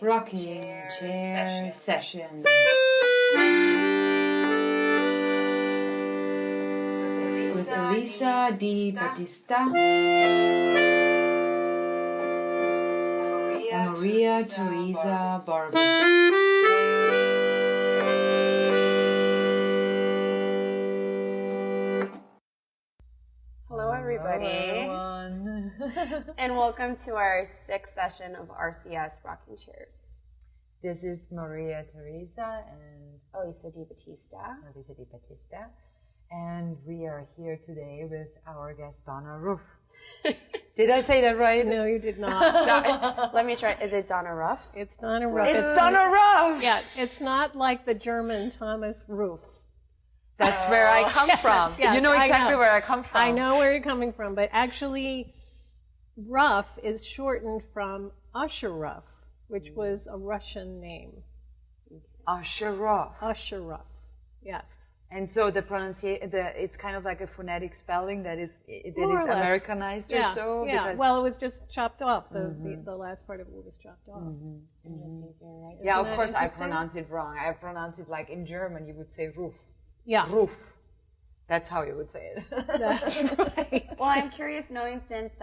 Rocking Chair Session. With Elisa Di Battista and Maria Teresa Barber. Hello, everybody. Hello, everyone. And welcome to our 6th session of RCS Rocking Chairs. This is Maria Teresa and Elisa Di Battista. And we are here today with our guest Donna Ruff. Did I say that right? No, you did not. Let me try. Is it Donna Ruff? It's Donna Ruff. It's Donna Ruff! Yeah, it's not like the German Thomas Roof. That's where I come from. Yes, you know exactly where I come from. I know where you're coming from, but actually, Ruff is shortened from Usherov, which was a Russian name. Usherov. Usherov, yes. And so the pronunciation, it's kind of like a phonetic spelling that is More or less. Americanized or so. Yeah, Because well, it was just chopped off. The last part of it was chopped off. yeah, of that course I interesting? pronounce it wrong. I pronounce it like in German you would say roof. Yeah, Roof. That's how you would say it. that's right. Well, I'm curious, knowing since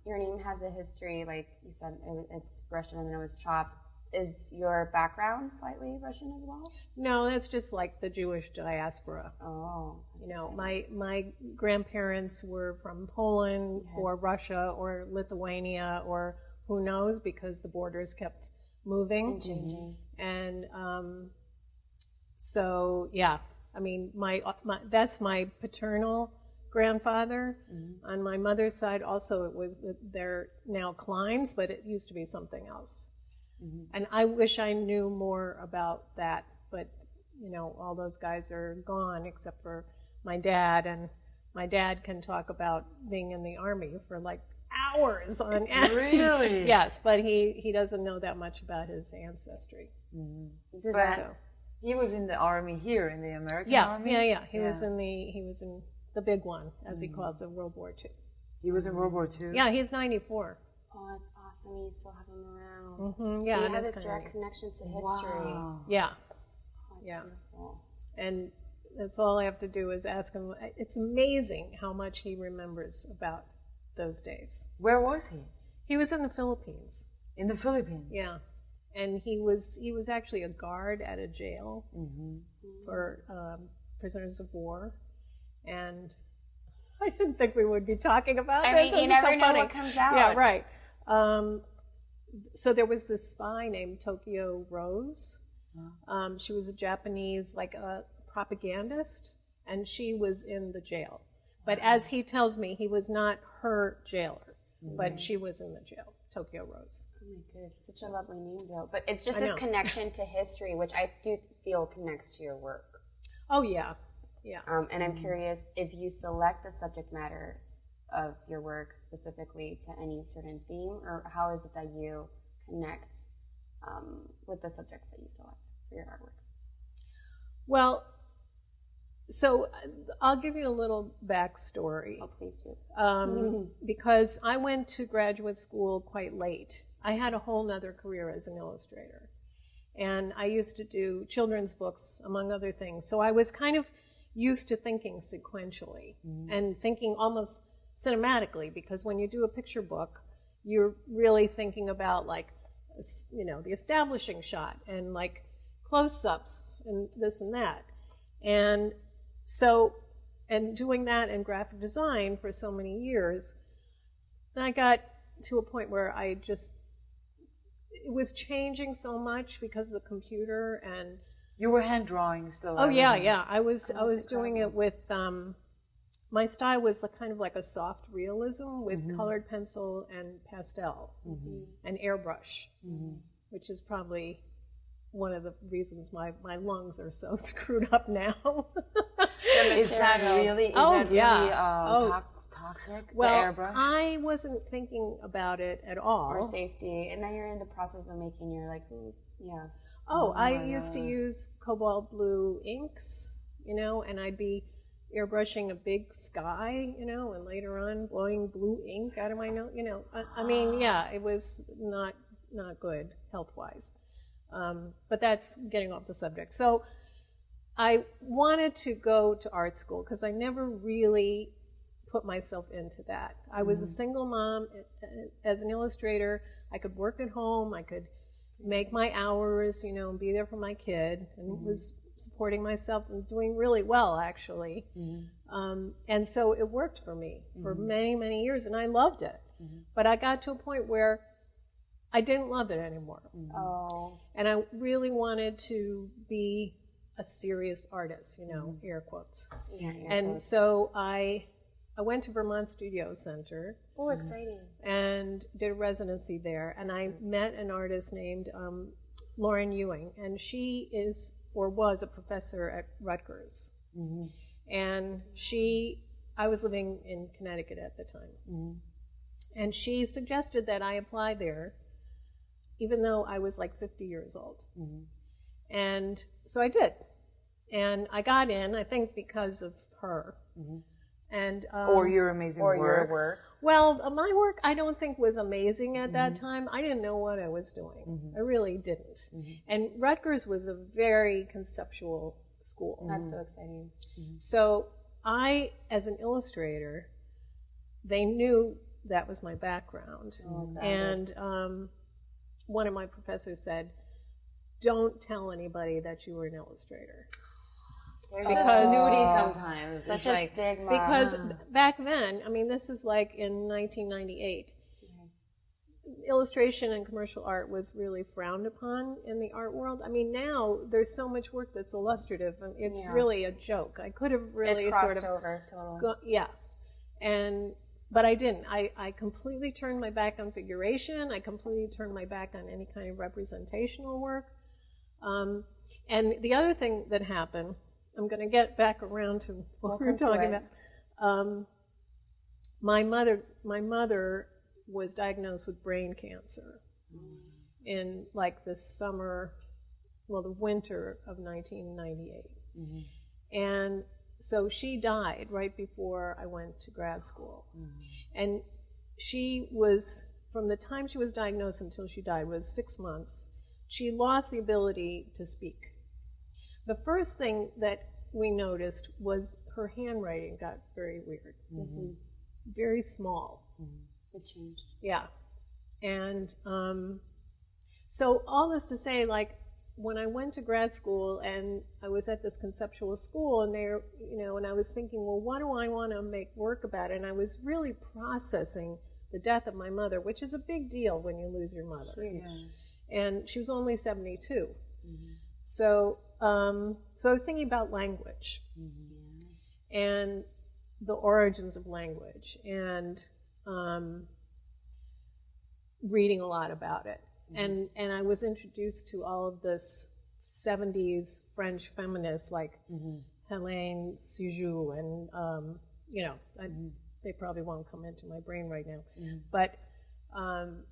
your name has a history, like you said, it's Russian and then it was chopped. Is your background slightly Russian as well? No, that's just like the Jewish diaspora. Oh. You know, my grandparents were from Poland or Russia or Lithuania or who knows, because the borders kept moving. And changing. And so, yeah, I mean, that's my paternal grandfather. On my mother's side also, it was, they're now Kleins, but it used to be something else. And I wish I knew more about that, but, you know, all those guys are gone except for my dad, and my dad can talk about being in the Army for like hours on end. Really? Yes, but he doesn't know that much about his ancestry. But he was in the army here, in the American army? Yeah. He was in the big one, as he calls it, World War II. He was in World War II? Yeah, he's 94. Oh, that's awesome. You still have him around. Yeah, so you have this direct connection to history. Wow. Yeah. Oh, Yeah. Beautiful. And that's all I have to do is ask him. It's amazing how much he remembers about those days. Where was he? He was in the Philippines. In the Philippines? Yeah. And he was actually a guard at a jail for prisoners of war. And I didn't think we would be talking about I this. mean, you This is never so know funny. what comes out. Yeah, right. So there was this spy named Tokyo Rose. She was a Japanese, like a propagandist, and she was in the jail. But as he tells me, he was not her jailer, but she was in the jail, Tokyo Rose. Oh my goodness, such a lovely name though. But it's just this connection to history, which I do feel connects to your work. Oh, yeah. Yeah. And I'm curious if you select the subject matter of your work specifically to any certain theme, or how is it that you connect with the subjects that you select for your artwork? Well, so I'll give you a little backstory. Oh, please do. Because I went to graduate school quite late. I had a whole nother career as an illustrator. And I used to do children's books, among other things. So I was kind of used to thinking sequentially and thinking almost cinematically, because when you do a picture book, you're really thinking about, like, you know, the establishing shot and like close-ups and this and that. And so, and doing that in graphic design for so many years, I got to a point where it was changing so much because of the computer. And You were hand drawing still. oh yeah. I was doing it with my style was kind of like a soft realism with colored pencil and pastel and airbrush, which is probably one of the reasons my lungs are so screwed up now. Is that really toxic, well, the airbrush? I wasn't thinking about it at all. Or safety, and then you're in the process of making your I used to use cobalt blue inks, you know, and I'd be airbrushing a big sky, you know, and later on blowing blue ink out of my nose, you know. I mean, yeah, it was not not good health-wise. But that's getting off the subject. So I wanted to go to art school because I never really put myself into that. I was a single mom. As an illustrator, I could work at home. I could make my hours, and be there for my kid, and was supporting myself and doing really well, actually. And so it worked for me for many, many years, and I loved it. But I got to a point where I didn't love it anymore. Oh. And I really wanted to be a serious artist, air quotes. Yeah, And so I went to Vermont Studio Center. Oh, exciting. And did a residency there. And I met an artist named Lauren Ewing. And she is, or was, a professor at Rutgers. And I was living in Connecticut at the time. And she suggested that I apply there, even though I was like 50 years old. And so I did. And I got in, I think because of her. And or your amazing work. Your work. Well, my work I don't think was amazing at that time. I didn't know what I was doing. I really didn't. And Rutgers was a very conceptual school. That's so exciting. So I, as an illustrator, they knew that was my background. And one of my professors said, don't tell anybody that you were an illustrator. There's Because snooty sometimes. Such It's a like, stigma. Because back then, this is like in 1998, illustration and commercial art was really frowned upon in the art world. Now there's so much work that's illustrative, and it's really a joke. I could have really it's sort of over, totally. But I didn't. I completely turned my back on figuration. I completely turned my back on any kind of representational work. And the other thing that happened, I'm going to get back around to what we were talking about. My mother was diagnosed with brain cancer in like the winter of 1998. And so she died right before I went to grad school. And she was, from the time she was diagnosed until she died, was 6 months. She lost the ability to speak. The first thing that we noticed was her handwriting got very weird, very small. It changed. Yeah. And so all this to say, like, when I went to grad school and I was at this conceptual school and and I was thinking, well, what do I want to make work about? And I was really processing the death of my mother, which is a big deal when you lose your mother. And she was only 72. So I was thinking about language and the origins of language and reading a lot about it. And I was introduced to all of this 70s French feminists like Hélène Cixous and, they probably won't come into my brain right now. But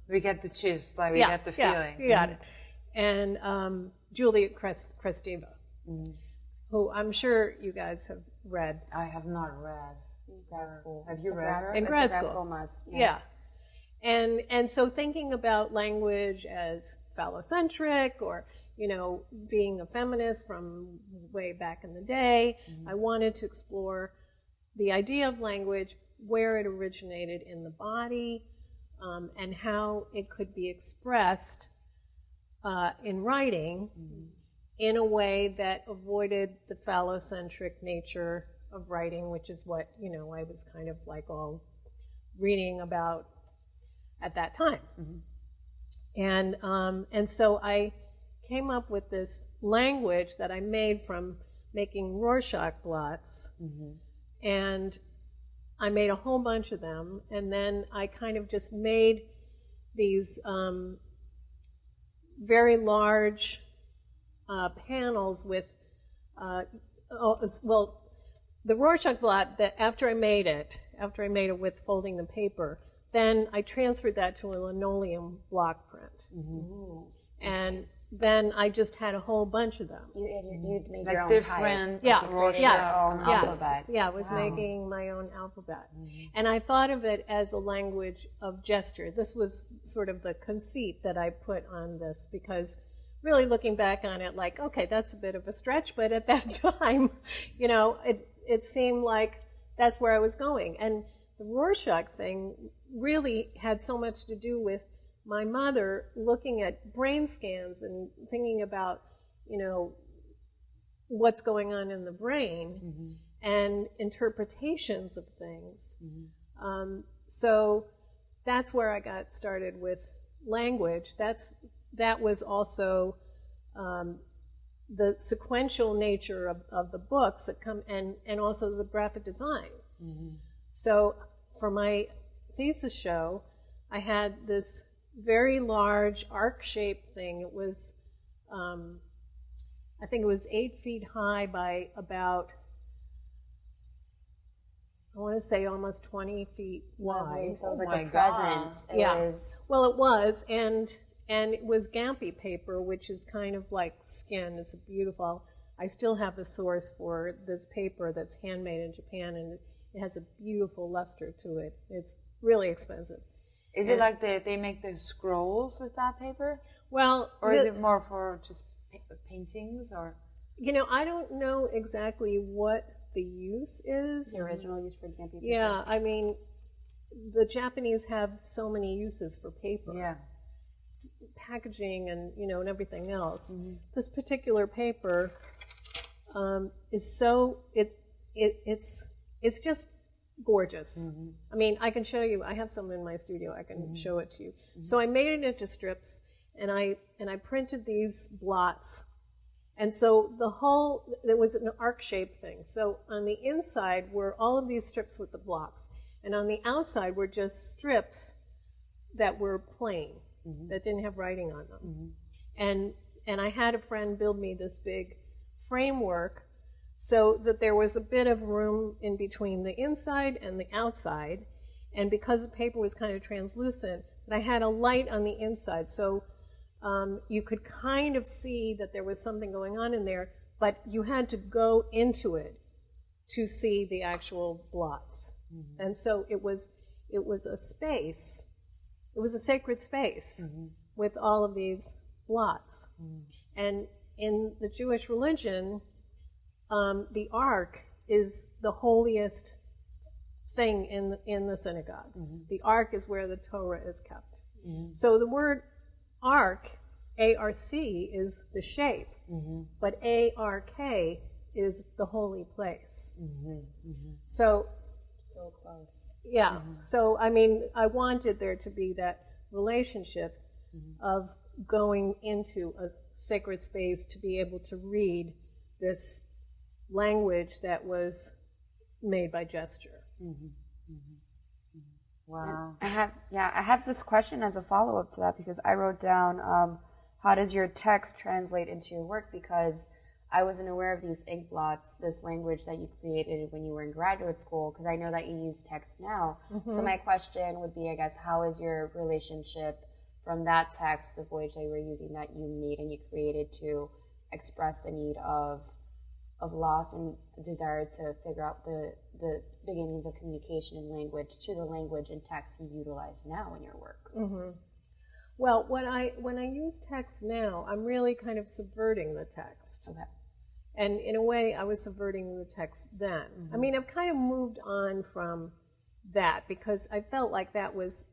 we get the gist, like we get the feeling. You got it. And Juliet Kristeva, who I'm sure you guys have read. I have not read. Grad school. Have you read her? In grad school. Must. Yes. Yeah. And so thinking about language as phallocentric or, being a feminist from way back in the day, I wanted to explore the idea of language, where it originated in the body, and how it could be expressed in writing in a way that avoided the phallocentric nature of writing, which is what, I was kind of like all reading about at that time. And so I came up with this language that I made from making Rorschach blots, and I made a whole bunch of them, and then I kind of just made these very large panels with, the Rorschach blot, that after I made it with folding the paper, then I transferred that to a linoleum block print. And then I just had a whole bunch of them. You'd made Like your own different Yeah. Rorschach Yes. alphabet. Yeah, I was making my own alphabet. And I thought of it as a language of gesture. This was sort of the conceit that I put on this, because really looking back on it, like, okay, that's a bit of a stretch, but at that time, you know, it seemed like that's where I was going. And the Rorschach thing really had so much to do with my mother looking at brain scans and thinking about, you know, what's going on in the brain and interpretations of things. So that's where I got started with language. That was also the sequential nature of the books that come, and also the graphic design. So for my thesis show, I had this very large arc-shaped thing. It was, I think it was 8 feet high by about, I want to say almost 20 feet wide. So it was Oh like my a presence. God. It Yeah. was Well, it was, and it was Gampi paper, which is kind of like skin. It's beautiful. I still have a source for this paper that's handmade in Japan, and it has a beautiful luster to it. It's really expensive. Is it like they make the scrolls with that paper? Well, Or is it more for just paintings? Or you know, I don't know exactly what the use is. the original use for Gampi paper. Yeah, I mean, the Japanese have so many uses for paper. yeah. Packaging and, you know, and everything else. This particular paper is so, it's just gorgeous. I mean, I can show you, I have some in my studio, I can show it to you. So I made it into strips, and I printed these blots. And so there was an arc-shaped thing. So on the inside were all of these strips with the blocks, and on the outside were just strips that were plain, that didn't have writing on them. And I had a friend build me this big framework so that there was a bit of room in between the inside and the outside. And because the paper was kind of translucent, I had a light on the inside. So you could kind of see that there was something going on in there, but you had to go into it to see the actual blots. And so it was a space. It was a sacred space with all of these blots. And in the Jewish religion, the Ark is the holiest thing in the synagogue. The Ark is where the Torah is kept. So the word Ark, A-R-C, is the shape, but A-R-K is the holy place. So close. yeah. So, I mean, I wanted there to be that relationship of going into a sacred space to be able to read this language that was made by gesture. Wow. I have this question as a follow-up to that, because I wrote down, how does your text translate into your work? Because I wasn't aware of these ink blots, this language that you created when you were in graduate school, because I know that you use text now. So my question would be, I guess, how is your relationship from that text, the voyage that you were using, that you made and you created to express the need of loss and desire to figure out the beginnings of communication in language, to the language and text you utilize now in your work? Well, when I use text now, I'm really kind of subverting the text. Okay. And in a way, I was subverting the text then. I mean, I've kind of moved on from that, because I felt like that was,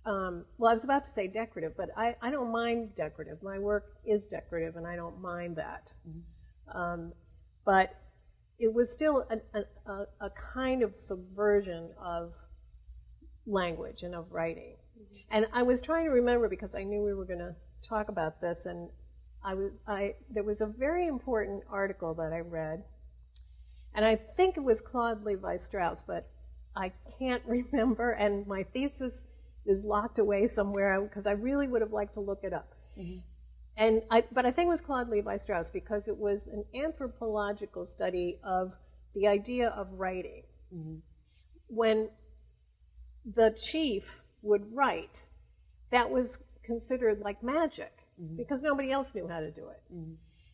well, I was about to say decorative, but I don't mind decorative. My work is decorative, and I don't mind that. But it was still a kind of subversion of language and of writing. And I was trying to remember, because I knew we were going to talk about this, and there was a very important article that I read, and I think it was Claude Levi-Strauss, but I can't remember, and my thesis is locked away somewhere, because I really would have liked to look it up. But I think it was Claude Levi-Strauss, because it was an anthropological study of the idea of writing. When the chief would write, that was considered like magic. because nobody else knew how to do it.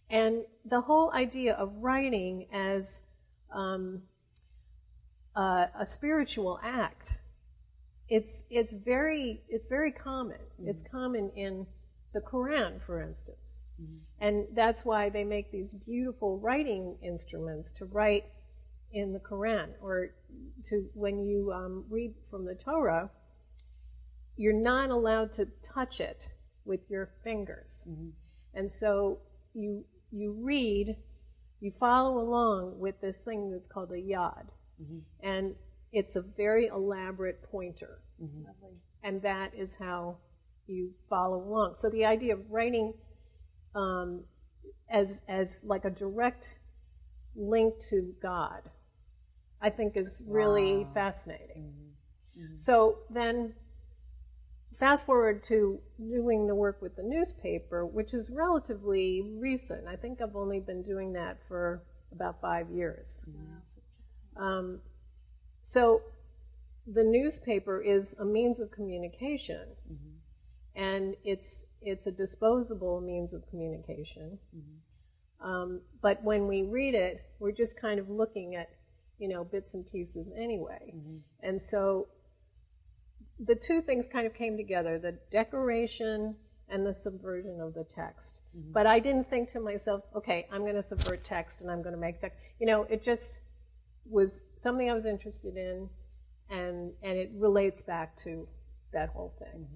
And the whole idea of writing as a spiritual act, it's very common. It's common in the Quran, for instance. And that's why they make these beautiful writing instruments to write in the Quran, or to when you read from the Torah, you're not allowed to touch it with your fingers. And so you read, you follow along with this thing that's called a yad. And it's a very elaborate pointer. And that is how you follow along. So the idea of writing as like a direct link to God, I think is really fascinating. So then fast forward to doing the work with the newspaper, which is relatively recent. I think I've only been doing that for about 5 years. So the newspaper is a means of communication, and it's a disposable means of communication. But when we read it, we're just kind of looking at, bits and pieces anyway. And so the two things kind of came together, the decoration and the subversion of the text. But I didn't think to myself, okay, I'm going to subvert text and I'm going to make text. It just was something I was interested in, and it relates back to that whole thing.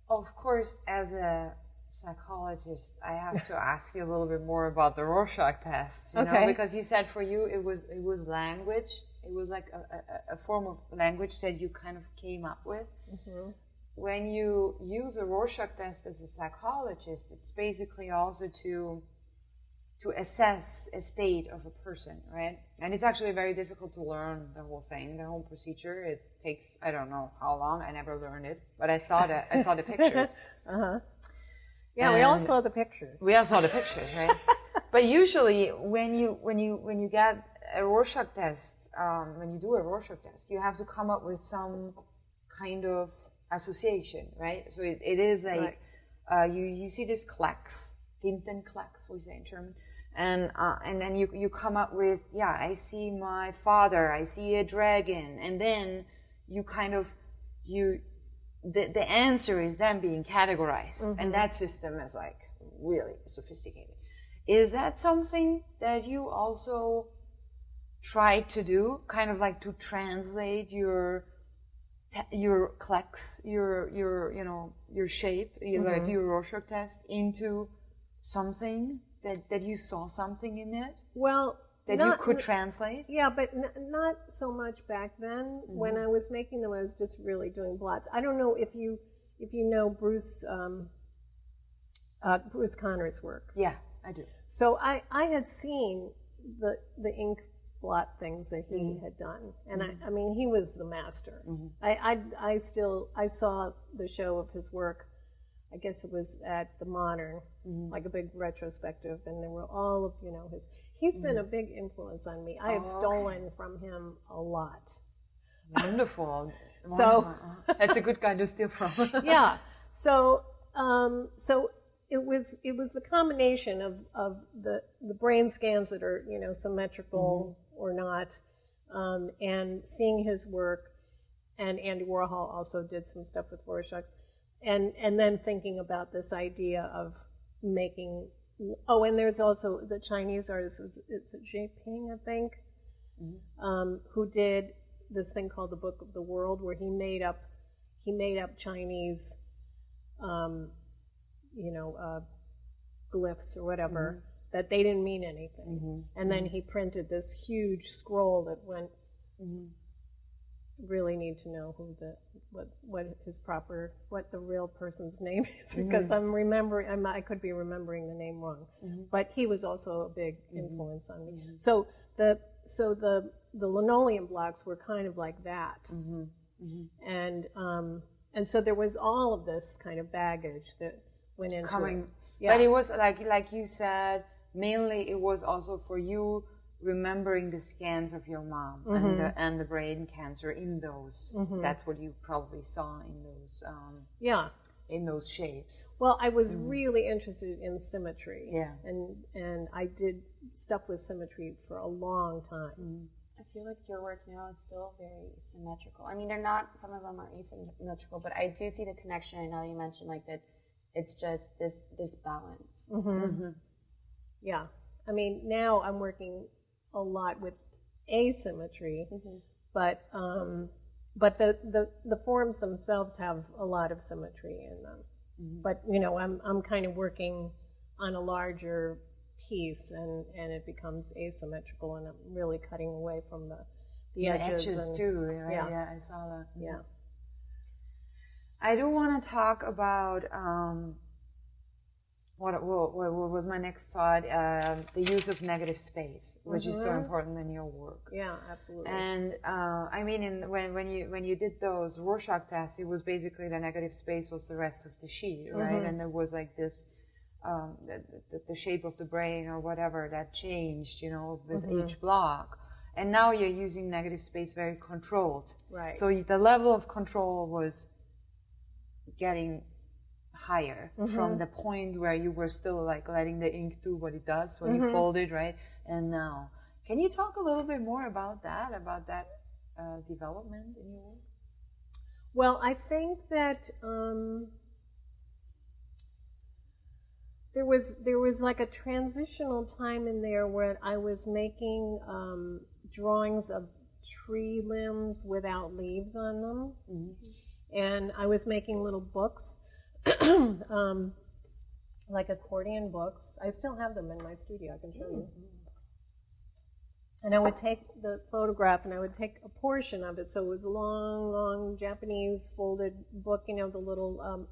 Of course, as a psychologist, I have to ask you a little bit more about the Rorschach test, you know, because you said for you it was language. It was like a form of language that you kind of came up with. When you use a Rorschach test as a psychologist, it's basically also to assess a state of a person, right? And it's actually very difficult to learn the whole thing, the whole procedure. It takes, I don't know how long. I never learned it, but I saw the pictures. Yeah, we all saw the pictures. We all saw the pictures, right? But usually, when you get a Rorschach test, when you do a Rorschach test, you have to come up with some kind of association, right? So it is like you see this Klecks, Tintenklecks, we say in German, and then you come up with, I see my father, I see a dragon, and then you kind of the answer is then being categorized, and that system is like really sophisticated. Is that something that you also try to do, kind of like to translate your Klecks, your shape, like your Rorschach test into something that you saw something in it? Well, that you could translate? Yeah, but not so much back then. When I was making them, I was just really doing blots. I don't know if you know Bruce Connor's work. Yeah, I do. So I had seen the ink blot things that he had done, and I mean he was the master. I saw the show of his work. I guess it was at the Modern, like a big retrospective, and there were all of his. He's been a big influence on me. I have stolen from him a lot. Wonderful. So that's a good guy to steal from. Yeah. So it was the combination of the brain scans that are symmetrical or not, and seeing his work, and Andy Warhol also did some stuff with Rorschach, and then thinking about this idea of making. Oh, and there's also the Chinese artist, it's Xie Ping, I think, who did this thing called the Book of the World, where he made up Chinese, glyphs or whatever, that they didn't mean anything. And then he printed this huge scroll that went, really need to know what the real person's name is, because I could be remembering the name wrong. But he was also a big influence on me. So the linoleum blocks were kind of like that. And so there was all of this kind of baggage that went into it. Yeah. But it was like you said, mainly it was also for you remembering the scans of your mom and the brain cancer in those. That's what you probably saw in those. in those shapes? Well, I was really interested in symmetry. Yeah. And I did stuff with symmetry for a long time. I feel like your work now is still very symmetrical. I mean, they're not, some of them are asymmetrical, but I do see the connection. I know you mentioned like that it's just this balance. Yeah. I mean, now I'm working a lot with asymmetry, but the forms themselves have a lot of symmetry in them. But, you know, I'm kind of working on a larger piece, and it becomes asymmetrical, and I'm really cutting away from the edges and, too, right? Yeah, I saw that. Yeah. I do want to talk about what was my next thought, the use of negative space, which is so important in your work. Yeah, absolutely. And I mean, when you did those Rorschach tests, it was basically the negative space was the rest of the sheet, right? And there was like this the shape of the brain or whatever that changed, you know, with each block. And now you're using negative space very controlled. Right. So the level of control was getting higher from the point where you were still like letting the ink do what it does when you fold it, right? And now, can you talk a little bit more about that development in your work? Well, I think that there was like a transitional time in there where I was making drawings of tree limbs without leaves on them, and I was making little books, like accordion books. I still have them in my studio. I can show you. And I would take the photograph and I would take a portion of it. So it was a long, long Japanese folded book, you know, the little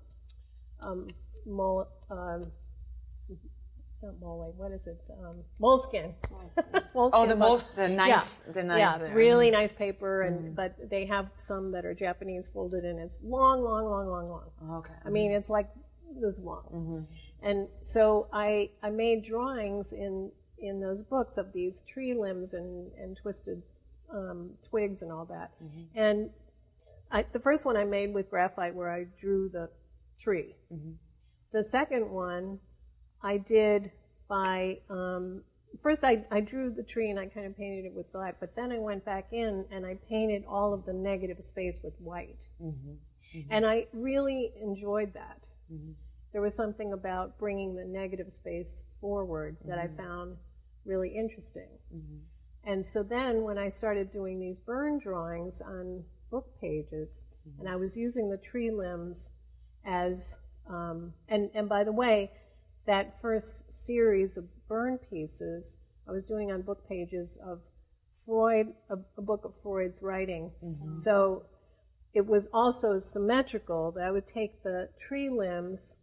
it's not mole, what is it? Moleskin. Oh, the nice, really nice paper, and but they have some that are Japanese folded, and it's long. Okay. I mean, it's like this long. And so I made drawings in those books of these tree limbs and twisted twigs and all that. And the first one I made with graphite, where I drew the tree. The second one I did by, first I drew the tree and I kind of painted it with black, but then I went back in and I painted all of the negative space with white. And I really enjoyed that. There was something about bringing the negative space forward that I found really interesting. And so then when I started doing these burn drawings on book pages, and I was using the tree limbs as, and by the way, that first series of burn pieces I was doing on book pages of Freud, a book of Freud's writing. So it was also symmetrical that I would take the tree limbs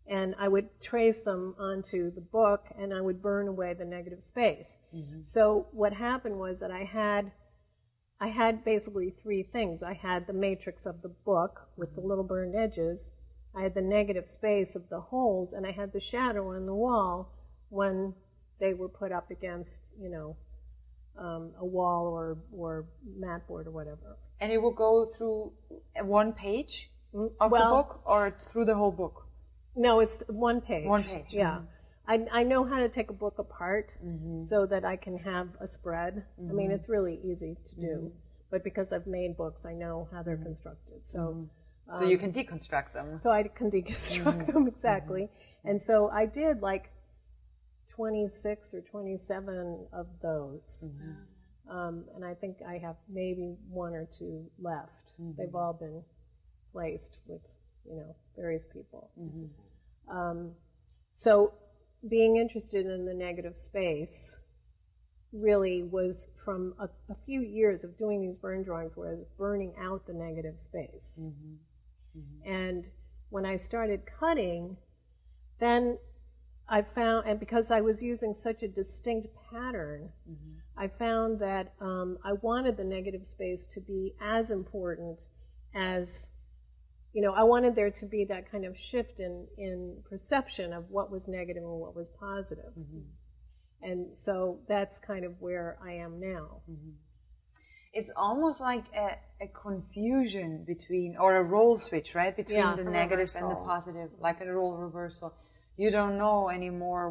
and I would trace them onto the book and I would burn away the negative space. So what happened was that I had basically three things. I had the matrix of the book with the little burned edges, I had the negative space of the holes, and I had the shadow on the wall when they were put up against, you know, a wall or mat board or whatever. And it will go through one page of the book, or through the whole book? No, it's one page. One page. Yeah. I know how to take a book apart so that I can have a spread. I mean, it's really easy to do, but because I've made books, I know how they're constructed. So. So you can deconstruct them. So I can deconstruct them, exactly. And so I did like 26 or 27 of those. And I think I have maybe one or two left. They've all been placed with, you know, various people. So being interested in the negative space really was from a few years of doing these burn drawings where I was burning out the negative space. And when I started cutting, then I found, and because I was using such a distinct pattern, I found that I wanted the negative space to be as important as, you know, I wanted there to be that kind of shift in perception of what was negative and what was positive. And so that's kind of where I am now. it's almost like a confusion between, or a role switch, right? Between the negative and the positive, like a role reversal. You don't know anymore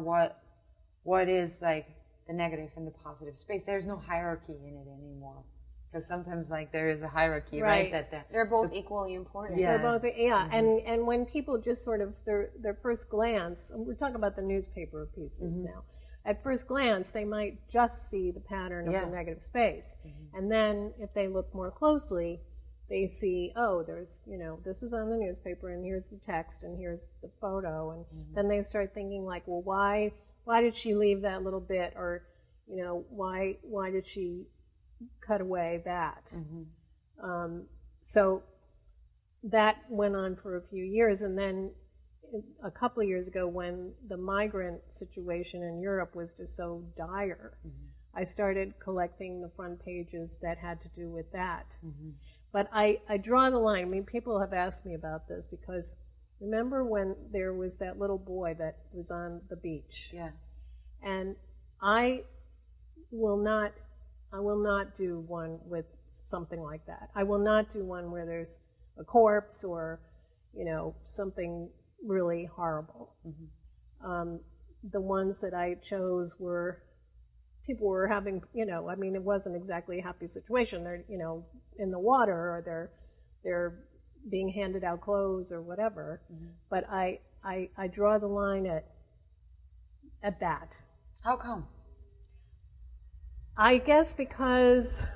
what is like the negative and the positive space. There's no hierarchy in it anymore. Because sometimes, like, there is a hierarchy, right? That they're both equally important. Yeah. They're both, and when people just sort of, their first glance, we're talking about the newspaper pieces now. At first glance, they might just see the pattern of the negative space. And then, if they look more closely, they see, oh, there's, this is on the newspaper, and here's the text, and here's the photo. And then they start thinking, like, well, why did she leave that little bit? Or, why did she cut away that? So that went on for a few years, and then a couple of years ago, when the migrant situation in Europe was just so dire, I started collecting the front pages that had to do with that. But I draw the line. I mean, people have asked me about this, because remember when there was that little boy that was on the beach? Yeah. And I will not do one with something like that. I will not do one where there's a corpse or, something really horrible. The ones that I chose were, people were having, it wasn't exactly a happy situation. They're, in the water, or they're being handed out clothes or whatever. But I draw the line at that. How come? I guess because,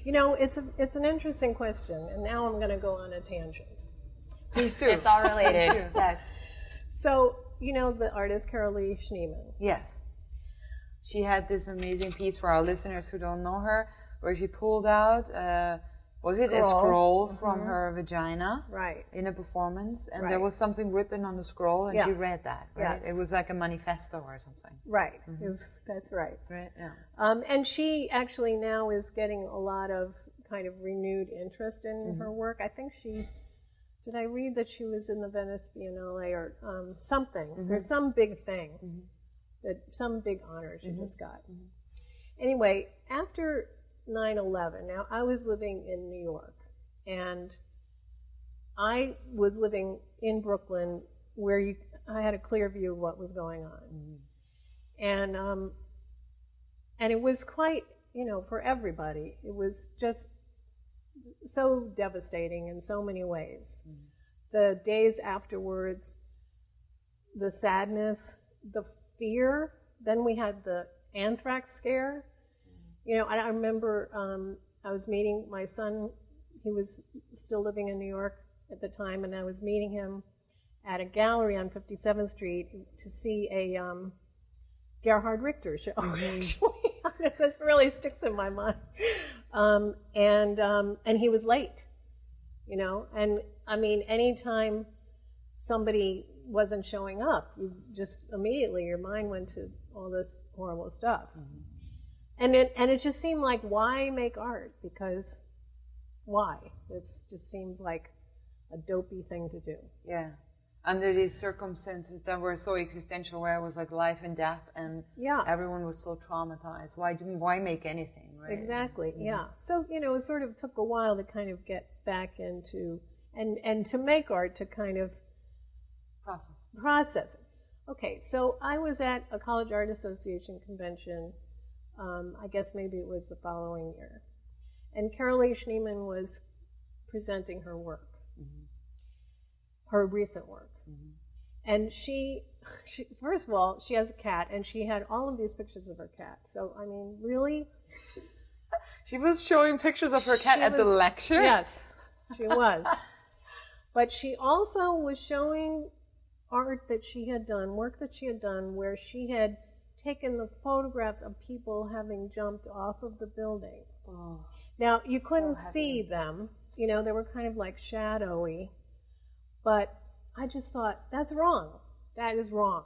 it's an interesting question, and now I'm going to go on a tangent. Please do. It's all related. Yes. So, the artist Carolee Schneemann. Yes. She had this amazing piece for our listeners who don't know her, where she pulled out, a scroll from her vagina, right, in a performance, and there was something written on the scroll, and she read that, right? Yes. It was like a manifesto or something. Right. That's right. Right, yeah. And she actually now is getting a lot of kind of renewed interest in her work. I think did I read that she was in the Venice Biennale or something? There's some big thing, some big honor she just got. Anyway, after 9/11, now I was living in New York, and I was living in Brooklyn, where I had a clear view of what was going on. And it was quite, for everybody, it was just so devastating in so many ways. The days afterwards, the sadness, the fear. Then we had the anthrax scare. I remember I was meeting my son. He was still living in New York at the time, and I was meeting him at a gallery on 57th Street to see a Gerhard Richter show. Actually, this really sticks in my mind. And he was late, and I mean, anytime somebody wasn't showing up, you just immediately, your mind went to all this horrible stuff. And it just seemed like, why make art? Because why? This just seems like a dopey thing to do. Yeah. Under these circumstances that were so existential, where it was like life and death, and everyone was so traumatized. Why make anything, right? Exactly, yeah. So, it sort of took a while to kind of get back into, and to make art, to kind of process it. Okay, so I was at a College Art Association convention, I guess maybe it was the following year. And Carolee Schneemann was presenting her work, her recent work. And she, first of all, she has a cat, and she had all of these pictures of her cat. So, I mean, really? She was showing pictures of her cat at the lecture? Yes, she was. But she also was showing art that she had done, work that she had done, where she had taken the photographs of people having jumped off of the building. Oh, now, you couldn't see them. They were kind of like shadowy. But I just thought, that's wrong. That is wrong.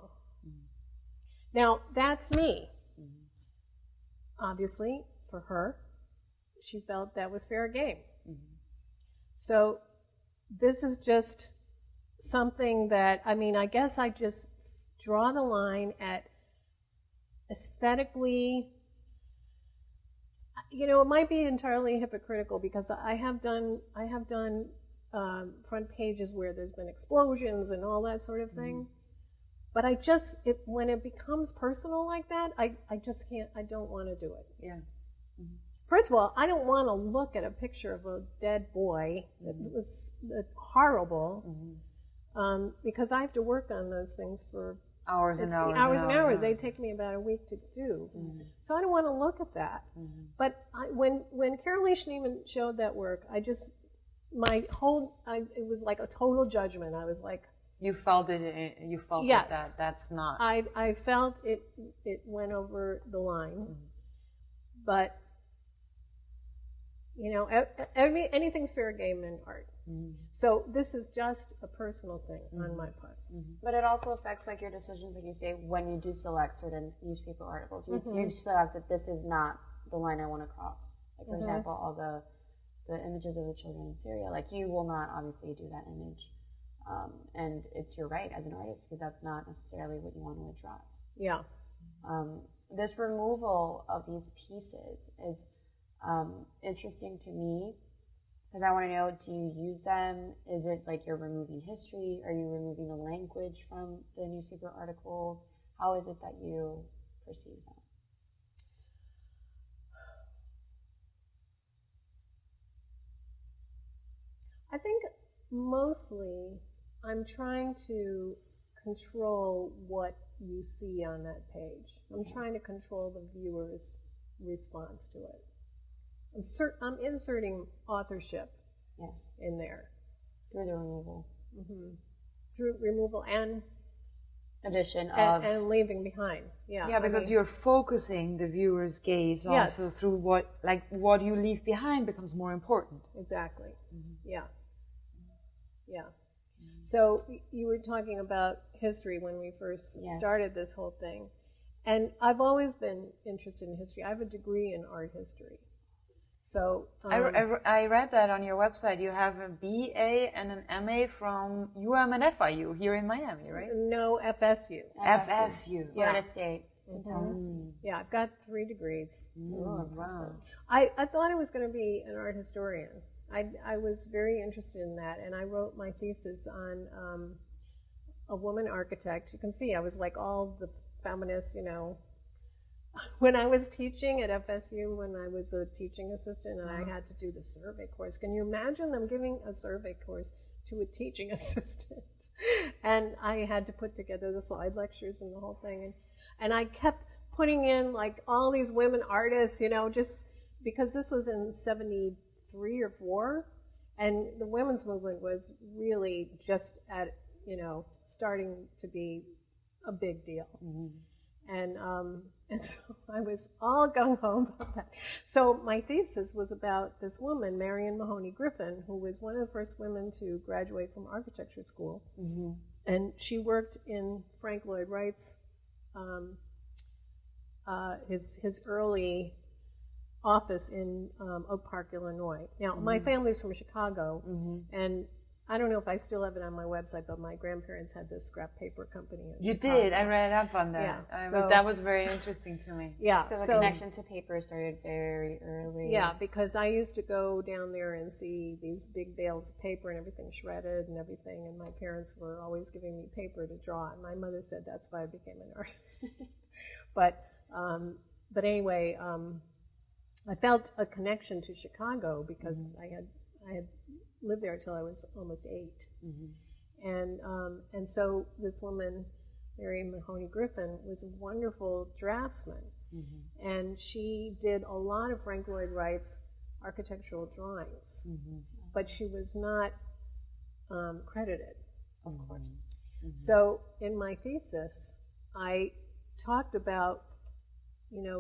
Now, that's me. Obviously, for her, she felt that was fair game. So this is just something that, I guess I just draw the line at aesthetically it might be entirely hypocritical because I have done front pages where there's been explosions and all that sort of thing. But when it becomes personal like that, I just can't, I don't want to do it. Yeah. First of all, I don't want to look at a picture of a dead boy that was horrible, because I have to work on those things for Hours and hours. Hours and hours. They take me about a week to do. So I don't want to look at that. But when Carolee Schneeman showed that work, it was like a total judgment. I was like, you felt it. You felt yes, that's not. I felt it went over the line. But anything's fair game in art. So this is just a personal thing on my part. But it also affects like your decisions, like you say, when you do select certain newspaper articles. You select that this is not the line I want to cross. Like for example, all the images of the children in Syria. Like you will not obviously do that image, and it's your right as an artist because that's not necessarily what you want to address. Yeah. This removal of these pieces is interesting to me. Because I want to know, do you use them? Is it like you're removing history? Are you removing the language from the newspaper articles? How is it that you perceive that? I think mostly I'm trying to control what you see on that page. I'm trying to control the viewer's response to it. I'm inserting authorship in there. Through the removal. Through removal and addition of... And leaving behind. Yeah, because you're focusing the viewer's gaze also through what you leave behind becomes more important. Exactly. Yeah. So you were talking about history when we first started this whole thing. And I've always been interested in history. I have a degree in art history. So I read that on your website. You have a BA and an MA from UM and FIU here in Miami, right? No, FSU. FSU. Florida State. Yeah, I've got 3 degrees. Wow. I thought I was going to be an art historian. I was very interested in that, and I wrote my thesis on a woman architect. You can see I was like all the feminists, When I was teaching at FSU, when I was a teaching assistant and I had to do the survey course, can you imagine them giving a survey course to a teaching assistant? And I had to put together the slide lectures and the whole thing. And I kept putting in like all these women artists, just because this was in 73 or 4. And the women's movement was really just at, starting to be a big deal. And so I was all gung-ho about that. So my thesis was about this woman, Marion Mahoney Griffin, who was one of the first women to graduate from architecture school. And she worked in Frank Lloyd Wright's, his early office in Oak Park, Illinois. Now, my family's from Chicago, and I don't know if I still have it on my website, but my grandparents had this scrap paper company in Chicago. Did. I read up on that. Yeah, that was very interesting to me. Yeah. So the connection to paper started very early. Yeah, because I used to go down there and see these big bales of paper and everything shredded and everything, and my parents were always giving me paper to draw, and my mother said that's why I became an artist. But anyway, I felt a connection to Chicago because I had lived there until I was almost 8. And so this woman, Marion Mahoney Griffin, was a wonderful draftsman. And she did a lot of Frank Lloyd Wright's architectural drawings. But she was not credited. Of course. So in my thesis, I talked about,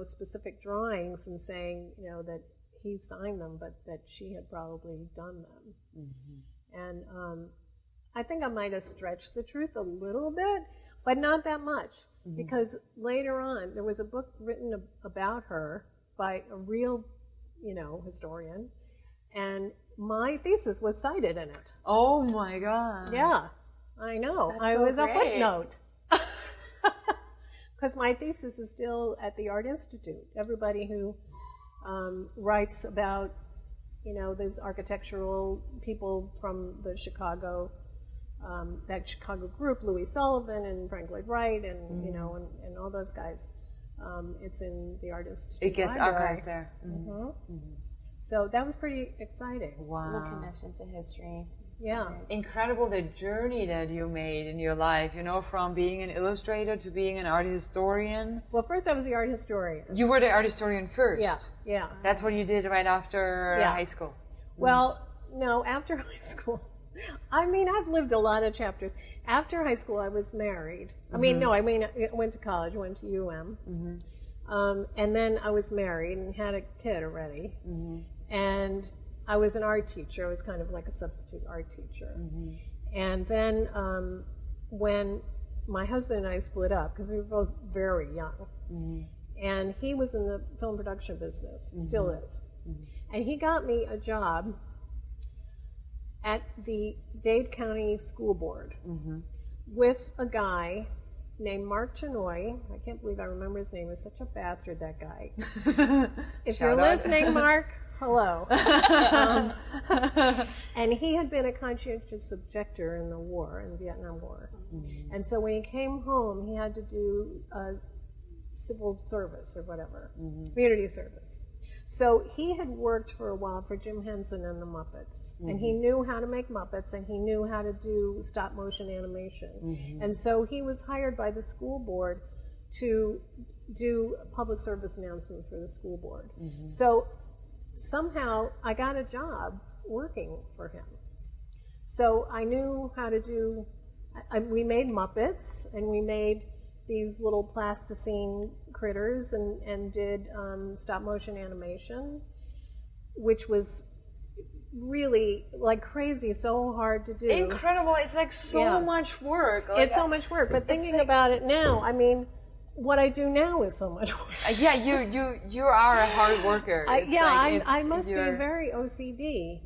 specific drawings and saying, that he signed them, but that she had probably done them. And I think I might have stretched the truth a little bit, but not that much, because later on there was a book written about her by a real, historian, and my thesis was cited in it. Oh my God. Yeah, I know. That's so was great. A footnote. Because my thesis is still at the Art Institute. Everybody who writes about, you know, there's architectural people from the Chicago, that Chicago group, Louis Sullivan and Frank Lloyd Wright, and you know, and all those guys. It's in the Artist. It gets archived there. So that was pretty exciting. Wow. The connection to history. Yeah. Incredible, the journey that you made in your life, you know, from being an illustrator to being an art historian. Well, first I was the art historian. You were the art historian first. Yeah, yeah. That's what you did right after high school. Well, no, after high school. I mean, I've lived a lot of chapters. After high school, I was married. I went to college, went to UM. And then I was married and had a kid already. And I was an art teacher. I was kind of like a substitute art teacher. And then when my husband and I split up, because we were both very young, and he was in the film production business, still is. And he got me a job at the Dade County School Board with a guy named Mark Chenoy. I can't believe I remember his name. He's such a bastard, that guy. If you're listening, Mark, hello. And he had been a conscientious objector in the war, in the Vietnam War. And so when he came home, he had to do civil service or whatever, community service. So he had worked for a while for Jim Henson and the Muppets, and he knew how to make Muppets, and he knew how to do stop motion animation. And so he was hired by the school board to do public service announcements for the school board. So somehow I got a job working for him. So I knew how to do, we made Muppets, and we made these little plasticine critters and did stop motion animation, which was really like crazy, so hard to do. Incredible. It's like so much work. Like, it's so much work. But thinking about it now, I mean, what I do now is so much work. Yeah, you are a hard worker. I must be very OCD.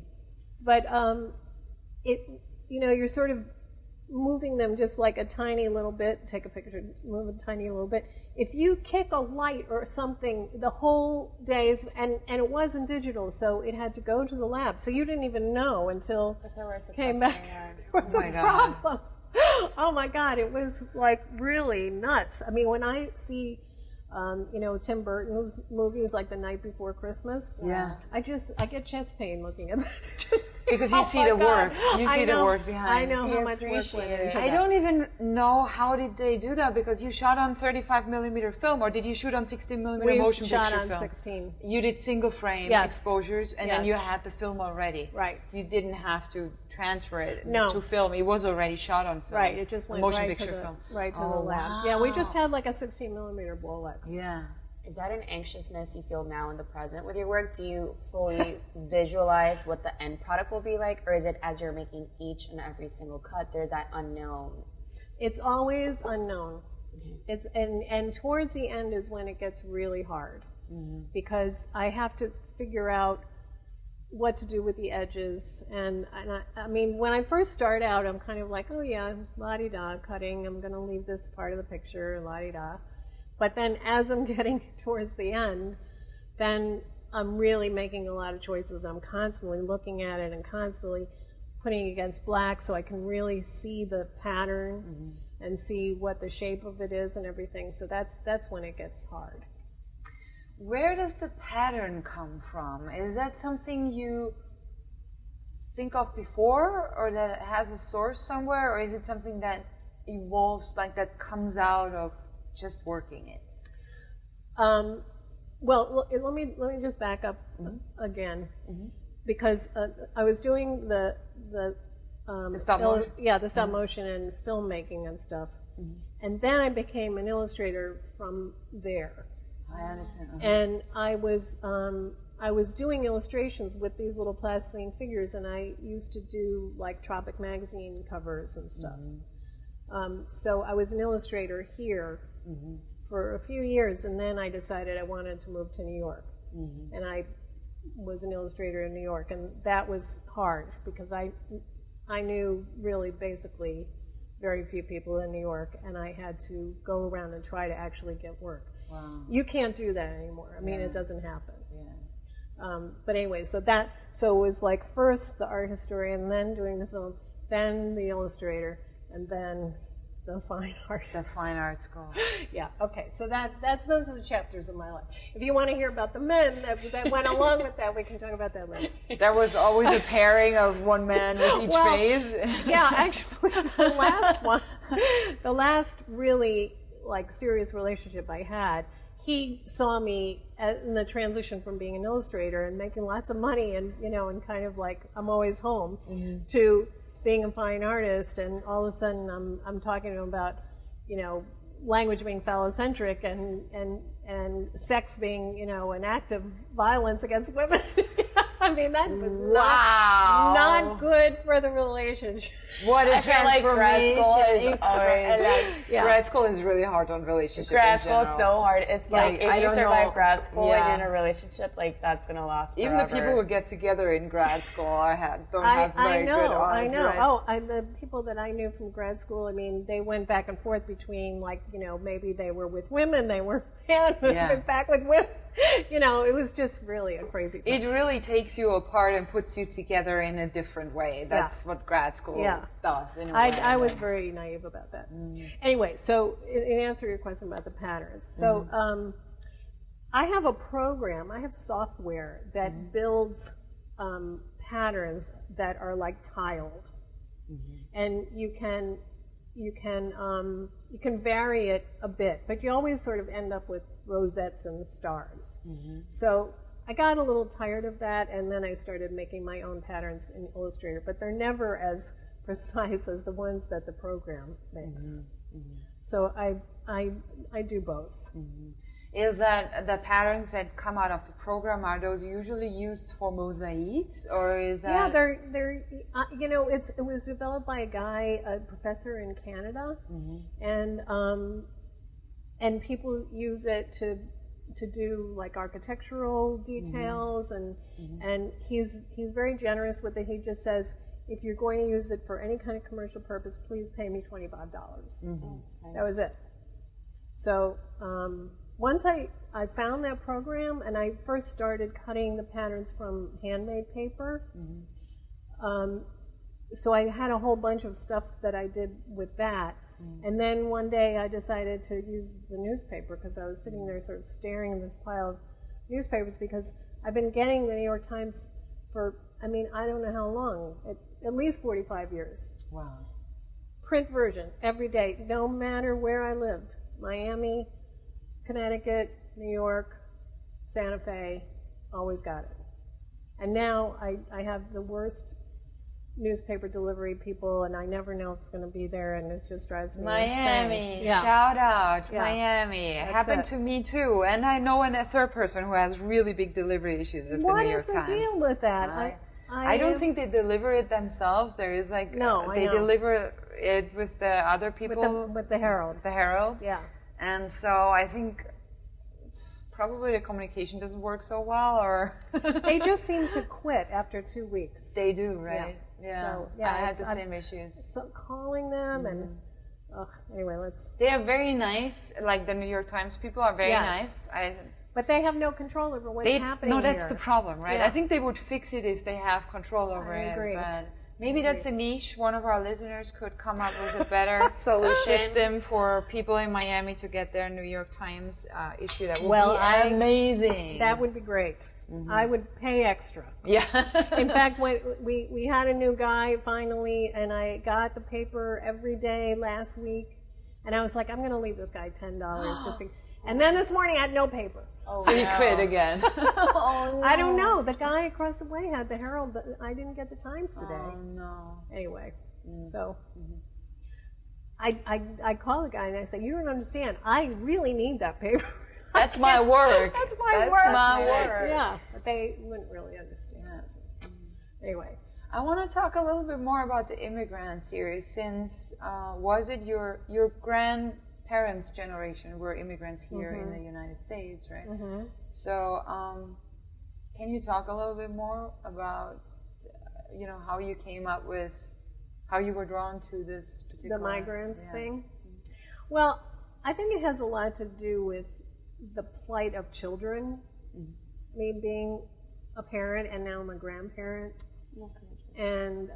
But you're sort of moving them just like a tiny little bit. Take a picture, move a tiny little bit. If you kick a light or something, the whole day is, and it wasn't digital, so it had to go to the lab. So you didn't even know until it came back. There was a problem. Oh my God, it was like really nuts. I mean, when I see, Tim Burton's movies like The Night Before Christmas, I get chest pain looking at that. Because you see the work. You see the work behind. I know how much work went into that. I don't even know how did they do that, because you shot on 35mm film, or did you shoot on 16mm motion picture film? We shot on 16. You did single frame exposures, and then you had the film already. Right. You didn't have to transfer it to film. It was already shot on film. Right. It just went motion right picture to film. Right to the lab. Wow. Yeah, we just had like a 16mm Bolex. Yeah. Is that an anxiousness you feel now in the present with your work? Do you fully visualize what the end product will be like, or is it as you're making each and every single cut, there's that unknown? It's always unknown. It's and towards the end is when it gets really hard, because I have to figure out what to do with the edges. And I mean, when I first start out, I'm kind of like, oh yeah, la-di-da, cutting, I'm going to leave this part of the picture, la-di-da. But then as I'm getting towards the end, then I'm really making a lot of choices. I'm constantly looking at it and constantly putting it against black so I can really see the pattern and see what the shape of it is and everything. So that's when it gets hard. Where does the pattern come from? Is that something you think of before, or that it has a source somewhere, or is it something that evolves, like that comes out of just working it? Well, let me just back up again, because I was doing the stop motion? the stop motion and filmmaking and stuff, and then I became an illustrator from there. I understand. And I was doing illustrations with these little plasticine figures, and I used to do like Tropic magazine covers and stuff. So I was an illustrator here for a few years, and then I decided I wanted to move to New York. And I was an illustrator in New York, and that was hard because I knew really basically very few people in New York, and I had to go around and try to actually get work. Wow. You can't do that anymore. I mean, it doesn't happen. But anyway, so it was like first the art historian, then doing the film, then the illustrator, and then the fine artist. The fine art school. Yeah. Okay. So those are the chapters of my life. If you want to hear about the men that went along with that, we can talk about that later. There was always a pairing of one man with each phase. Yeah, actually, the last really like serious relationship I had, he saw me in the transition from being an illustrator and making lots of money, and and kind of like I'm always home, to being a fine artist, and all of a sudden I'm talking to him about language being phallocentric and sex being an act of violence against women. I mean, that was not good for the relationship. What a I feel like transformation! grad school Grad school is is really hard on relationships. Grad school is so hard. It's like if you survive grad school and you're in a relationship, like that's gonna last forever. Even the people who get together in grad school don't have very good odds. I know. Right? Oh, the people that I knew from grad school, I mean, they went back and forth between maybe they were with women, they were men, went back with women. It was just really a crazy time. It really takes you apart and puts you together in a different way. That's what grad school does. In a way. I was very naive about that. Anyway, so in answer to your question about the patterns, so I have a program, I have software that builds patterns that are like tiled, and you can vary it a bit, but you always sort of end up with rosettes and stars. So I got a little tired of that, and then I started making my own patterns in Illustrator, but they're never as precise as the ones that the program makes. So I do both. Is that the patterns that come out of the program, are those usually used for mosaics, or is that? Yeah, they're it was developed by a professor in Canada, and people use it to do like architectural details, and he's very generous with it. He just says, if you're going to use it for any kind of commercial purpose, please pay me $25. That was it. So once I found that program, and I first started cutting the patterns from handmade paper, so I had a whole bunch of stuff that I did with that. And then one day I decided to use the newspaper, because I was sitting there sort of staring at this pile of newspapers, because I've been getting the New York Times for, I don't know how long, at least 45 years. Wow. Print version, every day, no matter where I lived. Miami, Connecticut, New York, Santa Fe, always got it. And now I have the worst newspaper delivery people, and I never know if it's going to be there, and it just drives me Miami, insane. shout out, Miami. It happened to me too, and I know a third person who has really big delivery issues with the New York Times. What is the deal with that? I don't think they deliver it themselves. There is they deliver it with the other people. With the Herald. The Herald. Yeah. And so I think probably the communication doesn't work so well, or they just seem to quit after 2 weeks. They do, right? Yeah. So, I had the same issues. So calling them and anyway, They are very nice. Like the New York Times people are very nice. But they have no control over what's happening. No, that's here. the problem, right? Yeah. I think they would fix it if they have control over it. Agree. But maybe that's a niche. One of our listeners could come up with a better system for people in Miami to get their New York Times issue. That would be amazing. That would be great. I would pay extra. Yeah. In fact, when we had a new guy finally, and I got the paper every day last week, and I was like, I'm going to leave this guy $10 just because. And then this morning I had no paper. So you quit again. Oh, no. I don't know. The guy across the way had the Herald, but I didn't get the Times today. Oh, no. Anyway, so I call the guy and I say, you don't understand. I really need that paper. That's my work. That's my work. work. Yeah, but they wouldn't really understand. So, anyway. I want to talk a little bit more about the immigrant series, since was it your grandparents' generation were immigrants here in the United States, right? So can you talk a little bit more about how you came up with, how you were drawn to this particular... The migrants thing? Well, I think it has a lot to do with the plight of children. Me being a parent, and now I'm a grandparent. And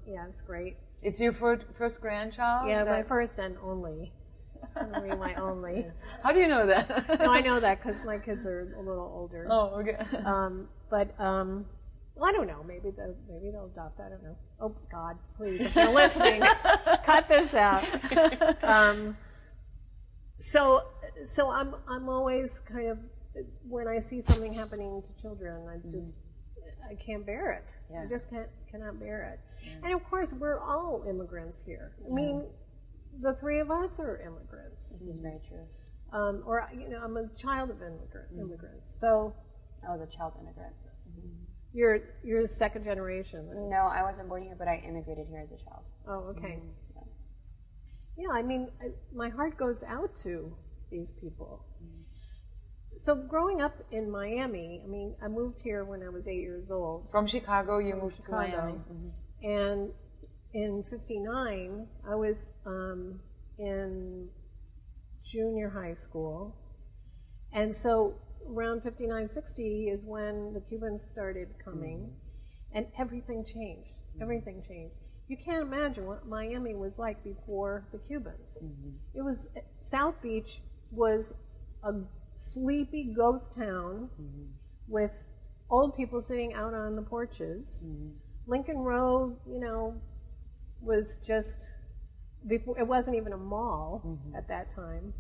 yeah, it's great. It's your first grandchild? Yeah, my first and only. It's going to be my only. How do you know that? No, I know that because my kids are a little older. Oh, okay. Well, I don't know. Maybe they'll adopt. I don't know. Oh God, please, if they're listening, cut this out. So I'm always kind of, when I see something happening to children, I can't bear it. Yeah. I just cannot bear it. Yeah. And of course, we're all immigrants here. I mean, the three of us are immigrants. This is very true. Or I'm a child of immigrants. So I was a child immigrant. You're second generation. Right? No, I wasn't born here, but I immigrated here as a child. Oh, okay. Yeah, I mean, my heart goes out to these people. So growing up in Miami, I mean, I moved here when I was 8 years old. From Chicago, you moved to Miami. And in '59, I was in junior high school. And so around '59, '60 is when the Cubans started coming, and everything changed. Everything changed. You can't imagine what Miami was like before the Cubans. It was, South Beach was a sleepy ghost town with old people sitting out on the porches. Lincoln Road, was just, before, it wasn't even a mall at that time.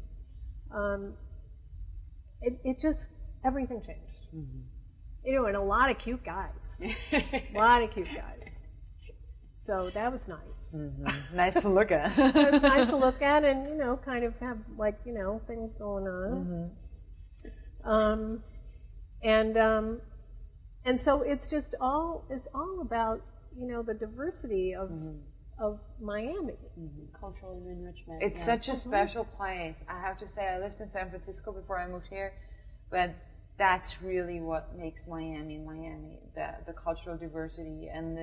It just, everything changed. And a lot of cute guys. A lot of cute guys. So that was nice. Nice to look at. It was nice to look at and, kind of have, things going on. And so it's all about, the diversity of Miami. Cultural enrichment. It's such a special place. I have to say, I lived in San Francisco before I moved here, but that's really what makes Miami, the cultural diversity and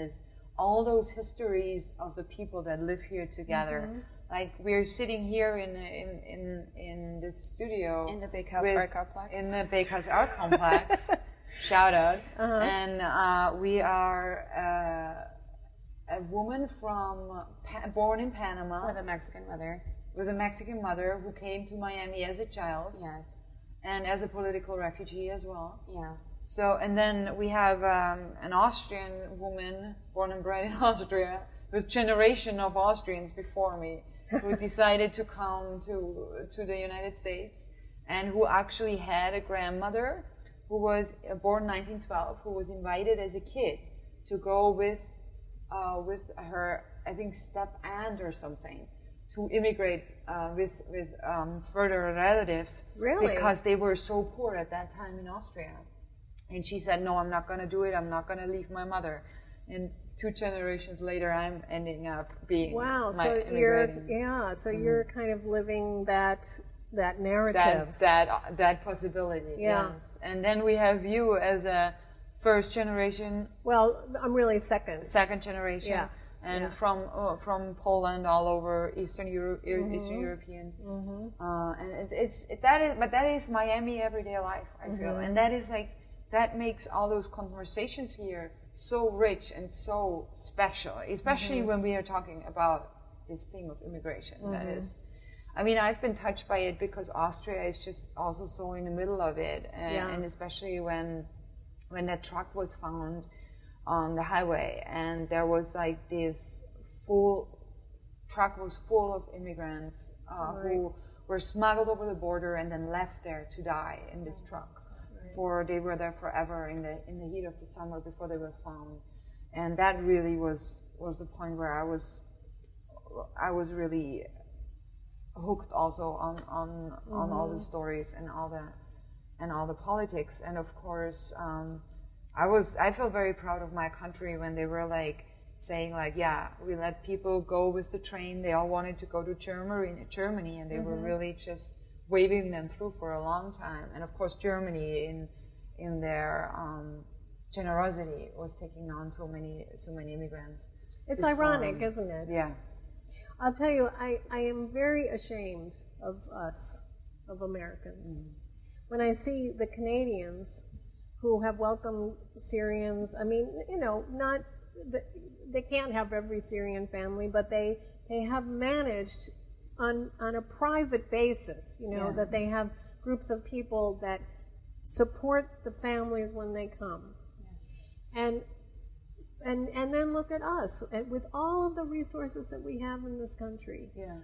all those histories of the people that live here together. Like we're sitting here in this studio in the Big House Art Complex. In the Big House Art Complex. Shout out. And we are a woman born in Panama with a Mexican mother. With a Mexican mother who came to Miami as a child. Yes. And as a political refugee as well. Yeah. So, and then we have an Austrian woman born and bred in Austria with generation of Austrians before me who decided to come to the United States and who actually had a grandmother who was born in 1912, who was invited as a kid to go with her, I think, step aunt or something, to immigrate with further relatives. Really? Because they were so poor at that time in Austria. And she said, no, I'm not going to do it. I'm not going to leave my mother. And 2 generations later, I'm ending up being immigrating. You're kind of living that narrative. That possibility, yes. And then we have you as a first generation. Well, I'm really second. Second generation. Yeah. And from Poland all over Eastern European. And that is Miami everyday life, I feel. And that is that makes all those conversations here so rich and so special, especially when we are talking about this theme of immigration. That is, I mean, I've been touched by it because Austria is just also so in the middle of it, and especially when that truck was found on the highway, and there was this truck was full of immigrants who were smuggled over the border and then left there to die in this truck. They were there forever in the heat of the summer before they were found, and that really was the point where I was really hooked also on all the stories and all the politics. And of course I felt very proud of my country when they were saying we let people go with the train. They all wanted to go to Germany, and they were really just waving them through for a long time. And of course Germany in their generosity was taking on so many immigrants. It's ironic, isn't it? Yeah. I'll tell you, I am very ashamed of us, of Americans. When I see the Canadians who have welcomed Syrians. I mean, you know, not they can't have every Syrian family, but they have managed on a private basis, you know, that they have groups of people that support the families when they come. And then look at us, and with all of the resources that we have in this country. Yeah.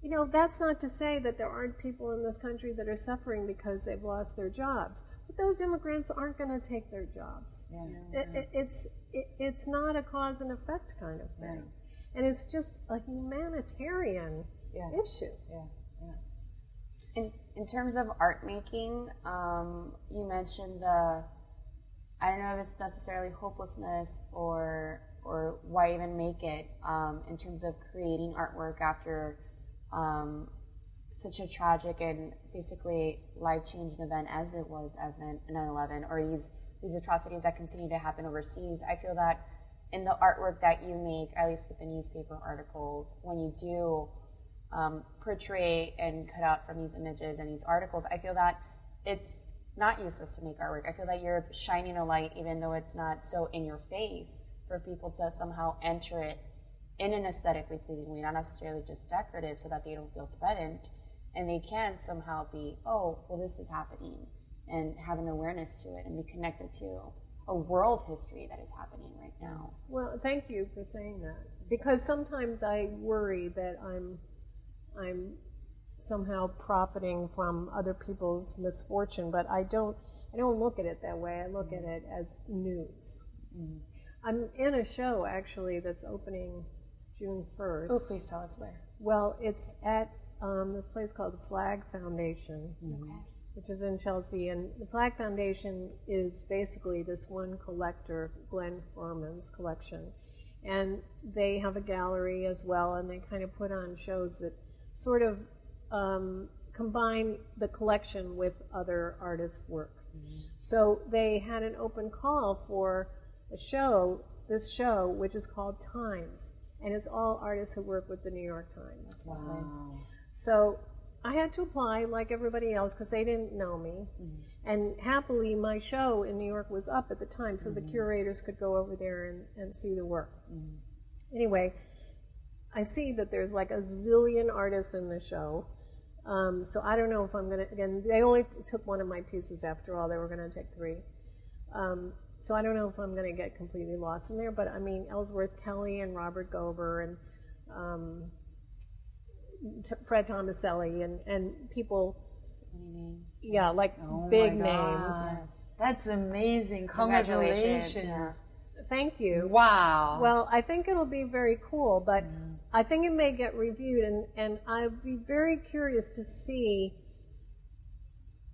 You know, that's not to say that there aren't people in this country that are suffering because they've lost their jobs. But those immigrants aren't going to take their jobs. It's not a cause and effect kind of thing. Yeah. And it's just a humanitarian issue. In terms of art making, you mentioned I don't know if it's necessarily hopelessness or why even make it in terms of creating artwork after such a tragic and basically life-changing event as it was as 9/11, or these atrocities that continue to happen overseas. I feel that in the artwork that you make, at least with the newspaper articles, when you do portray and cut out from these images and these articles, I feel that it's not useless to make artwork. I feel that you're shining a light, even though it's not so in your face, for people to somehow enter it in an aesthetically pleasing way, not necessarily just decorative, so that they don't feel threatened, and they can somehow be, oh, well, this is happening, and have an awareness to it, and be connected to a world history that is happening right now. Well, thank you for saying that, because sometimes I worry that I'm somehow profiting from other people's misfortune, but I don't look at it that way. I look at it as news. I'm in a show actually that's opening June 1st. Oh, please tell us where. Well, it's at this place called the Flag Foundation, which is in Chelsea, and the Flag Foundation is basically this one collector, Glenn Furman's collection, and they have a gallery as well, and they kind of put on shows that sort of combine the collection with other artists' work. So they had an open call for this show, which is called Times, and it's all artists who work with the New York Times. Wow. So I had to apply like everybody else because they didn't know me. And happily, my show in New York was up at the time, so the curators could go over there and see the work. Anyway, I see that there's like a zillion artists in the show. So I don't know if I'm going to, again, they only took one of my pieces after all. They were going to take 3. So I don't know if I'm going to get completely lost in there, but I mean, Ellsworth Kelly and Robert Gober and Fred Tomaselli and people, like big names. That's amazing. Congratulations. Yeah. Thank you. Wow. Well, I think it'll be very cool, but I think it may get reviewed, and I'd be very curious to see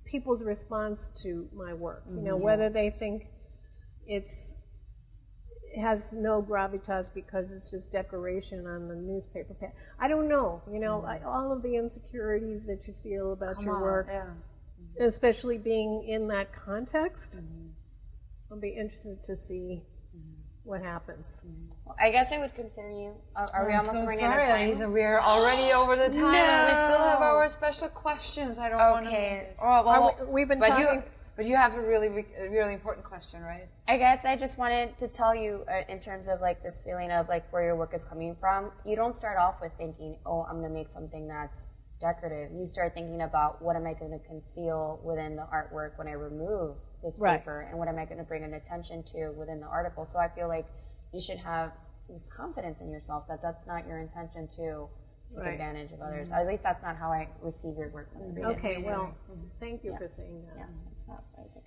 people's response to my work. You know, whether they think it has no gravitas because it's just decoration on the newspaper pad. I don't know. You know, all of the insecurities that you feel about your work, especially being in that context, I'll be interested to see what happens. Well, I guess I would consider you. Are we almost running out of time? Lisa, we are already over the time, and we still have our special questions. I don't want to. Okay. We've been talking. But you have a really important question, right? I guess I just wanted to tell you, in terms of like this feeling of like where your work is coming from. You don't start off with thinking, "Oh, I'm going to make something that's decorative." You start thinking about what am I going to conceal within the artwork when I remove this paper, and what am I going to bring an attention to within the article. So I feel like you should have this confidence in yourself that that's not your intention to take advantage of others. At least that's not how I receive your work when I read it. Okay, well, thank you for saying that. Yeah, that's not very good.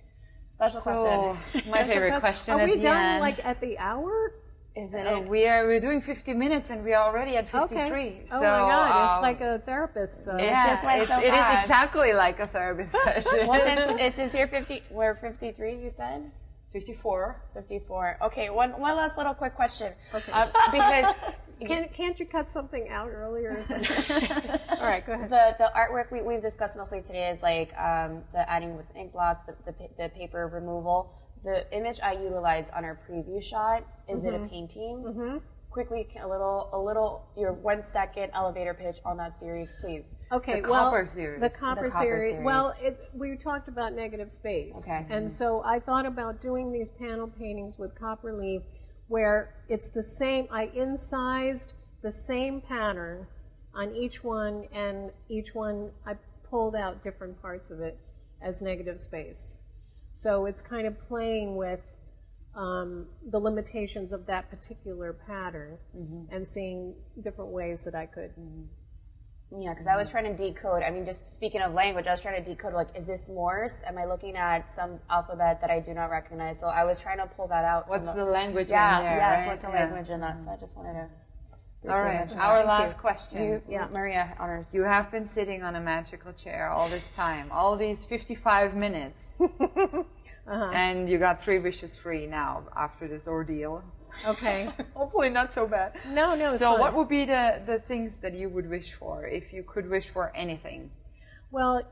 Special question. My favorite question. Are we done end. like at the hour? Is it? We're doing 50 minutes, and we are already at 53. Okay. So, oh my God, it's like a therapist. It just went so it is fast. exactly like a therapist session. Well, since you're 50, we're 53, you said? 54. 54. Okay, one last little quick question. Okay. Because can't you cut something out earlier or something? All right, go ahead. the artwork we've discussed mostly today is like the adding with ink block, the paper removal. The image I utilized on our preview shot, is it a painting? quickly, a little, your 1 second elevator pitch on that series, please. Okay, The well, Copper series. the Copper The Copper series. series. Well, we talked about negative space. Okay. And so I thought about doing these panel paintings with copper leaf where it's the same, I incised the same pattern on each one, and each one I pulled out different parts of it as negative space. So it's kind of playing with the limitations of that particular pattern and seeing different ways that I could. Yeah, because I was trying to decode, I mean, just speaking of language, I was trying to decode, like, is this Morse? Am I looking at some alphabet that I do not recognize? So I was trying to pull that out. What's the language yeah, in there, yes, right? what's the language in that? So I just wanted to All right, mention our that. last question. Maria, honors. You have been sitting on a magical chair all this time, all these 55 minutes, and you got 3 wishes free now after this ordeal. Okay. Hopefully not so bad. No, it's So fine. what would be the things that you would wish for if you could wish for anything? Well,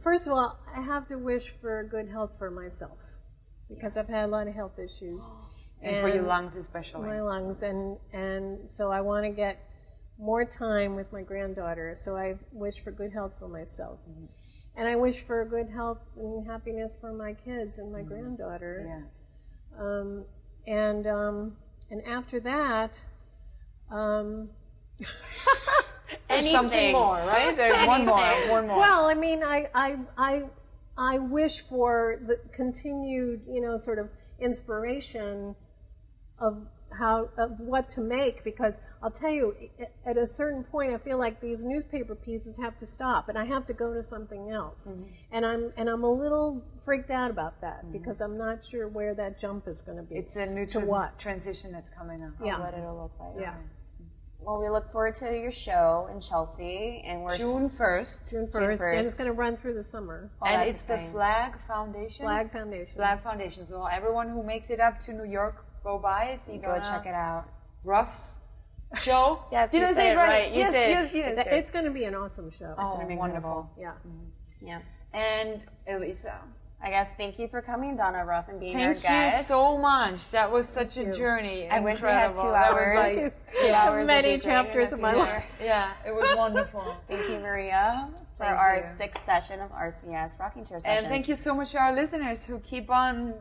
first of all, I have to wish for good health for myself because I've had a lot of health issues. And for your lungs especially. My lungs, and so I want to get more time with my granddaughter, so I wish for good health for myself. And I wish for good health and happiness for my kids and my granddaughter. Yeah. And after that, There's something more, right? There's one more. well, I mean, I wish for the continued, sort of inspiration of what to make, because I'll tell you, at a certain point, I feel like these newspaper pieces have to stop, and I have to go to something else. And I'm a little freaked out about that because I'm not sure where that jump is going to be. It's a new transition that's coming up. Yeah. What it'll look like. Yeah. Well, we look forward to your show in Chelsea, and we're June 1st. June 1st, and it's going to run through the summer. And that's it's the exciting. Flag Foundation. Flag Foundation. Flag Foundation. So everyone who makes it up to New York, go by, see Go Donna check it out. Ruff's show. Yes, did you I said say it it right? right. You Yes, did. yes. It's going to be an awesome show. Oh, gonna be wonderful. Yeah. Yeah. And Elisa, I guess thank you for coming, Donna Ruff, and being our thank you guest. so much. That was such a journey. I wish we had 2 Incredible. That was hours. like, 2 hours. Many would be great chapters in of the my future. life. yeah, it was wonderful. Thank you, Maria, for Thank our you. 6th session of RCS Rocking Chair Session. And thank you so much to our listeners who keep on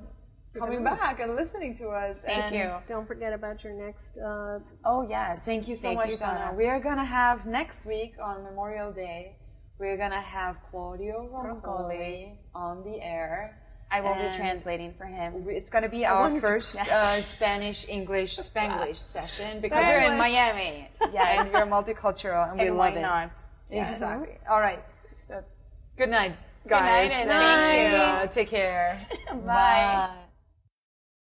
coming back and listening to us. Thank And you. Don't forget about your next. Oh, yes. Thank you so Thank much, you, Donna. We are going to have next week on Memorial Day, we're going to have Claudio Roncoli on the air. I will be And translating for him. It's going to be our first Spanish, English, Spanglish session because we're in Miami. Yes. And we're multicultural and we And love why it. not? Exactly. All right. So, Good night, night guys. and thank you. Take care. Bye.